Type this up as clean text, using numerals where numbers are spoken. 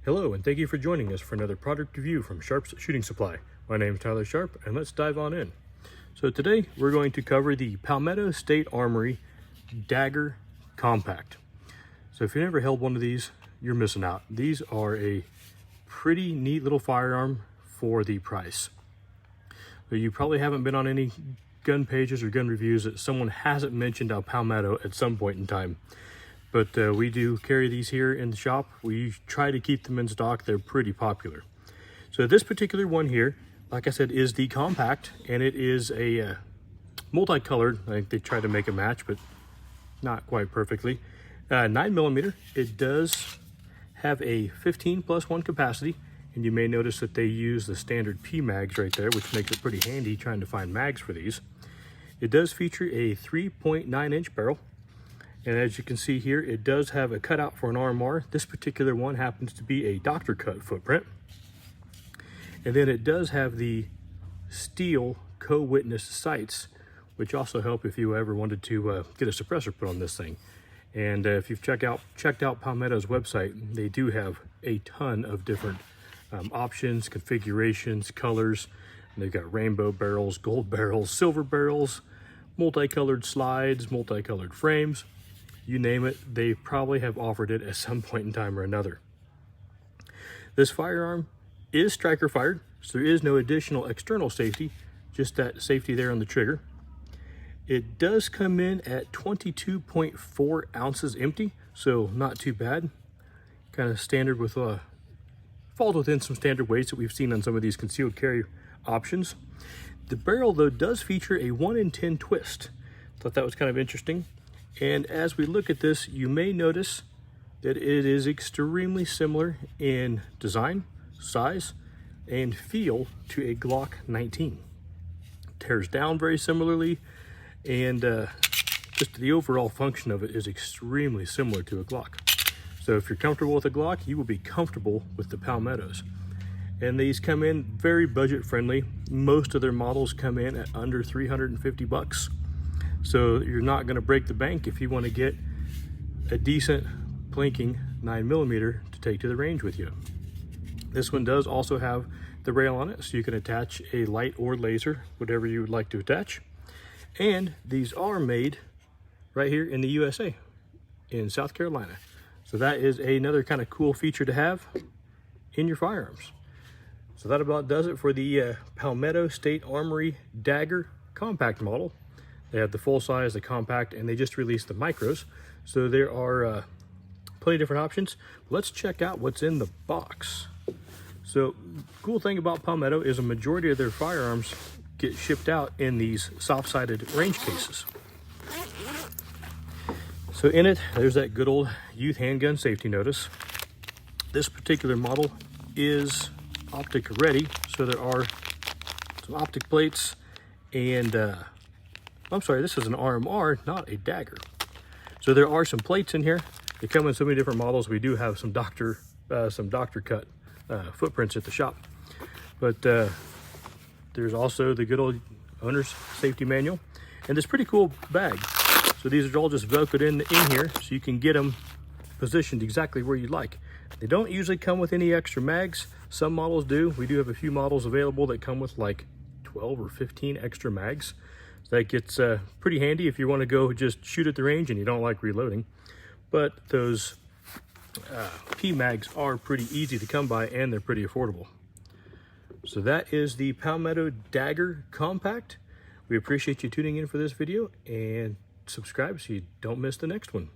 Hello, and thank you for joining us for another product review from Sharp's Shooting Supply. My name is Tyler Sharp, and let's dive on in. So today we're going to cover the Palmetto State Armory Dagger Compact. So if you never held one of these, you're missing out. These are a pretty neat little firearm for the price. So you probably haven't been on any gun pages or gun reviews that someone hasn't mentioned a Palmetto at some point in time. But we do carry these here in the shop. We try to keep them in stock. They're pretty popular. So this particular one here, like I said, is the compact, and it is a multicolored. I think they try to make a match, but not quite perfectly. 9mm. It does have a 15+1 capacity, and you may notice that they use the standard P mags right there, which makes it pretty handy trying to find mags for these. It does feature a 3.9-inch barrel. And as you can see here, it does have a cutout for an RMR. This particular one happens to be a doctor cut footprint. And then it does have the steel cowitness sights, which also help if you ever wanted to get a suppressor put on this thing. And if you've checked out Palmetto's website, they do have a ton of different options, configurations, colors. And they've got rainbow barrels, gold barrels, silver barrels, multicolored slides, multicolored frames. You name it, they probably have offered it at some point in time or another. This firearm is striker fired, so there is no additional external safety, just that safety there on the trigger. It does come in at 22.4 ounces empty, so not too bad. Kind of standard with, falls within some standard weights that we've seen on some of these concealed carry options. The barrel though does feature a 1-in-10 twist. Thought that was kind of interesting. And as we look at this, you may notice that it is extremely similar in design, size, and feel to a Glock 19. Tears down very similarly, and just the overall function of it is extremely similar to a Glock. So if you're comfortable with a Glock, you will be comfortable with the Palmettos. And these come in very budget friendly. Most of their models come in at under 350 bucks. So you're not going to break the bank if you want to get a decent plinking 9mm to take to the range with you. This one does also have the rail on it, so you can attach a light or laser, whatever you would like to attach. And these are made right here in the USA, in South Carolina. So that is another kind of cool feature to have in your firearms. So that about does it for the Palmetto State Armory Dagger Compact model. They have the full size, the compact, and they just released the micros. So there are plenty of different options. Let's check out what's in the box. So cool thing about Palmetto is a majority of their firearms get shipped out in these soft-sided range cases. So in it, there's that good old youth handgun safety notice. This particular model is optic ready, so there are some optic plates, and I'm sorry, this is an RMR, not a Dagger. So there are some plates in here. They come in so many different models. We do have some doctor cut footprints at the shop, but there's also the good old owner's safety manual, and this pretty cool bag. So these are all just velcroed in here, so you can get them positioned exactly where you'd like. They don't usually come with any extra mags. Some models do. We do have a few models available that come with like 12 or 15 extra mags. So that gets pretty handy if you want to go just shoot at the range and you don't like reloading. But those P mags are pretty easy to come by, and they're pretty affordable. So that is the Palmetto Dagger Compact. We appreciate you tuning in for this video, and subscribe so you don't miss the next one.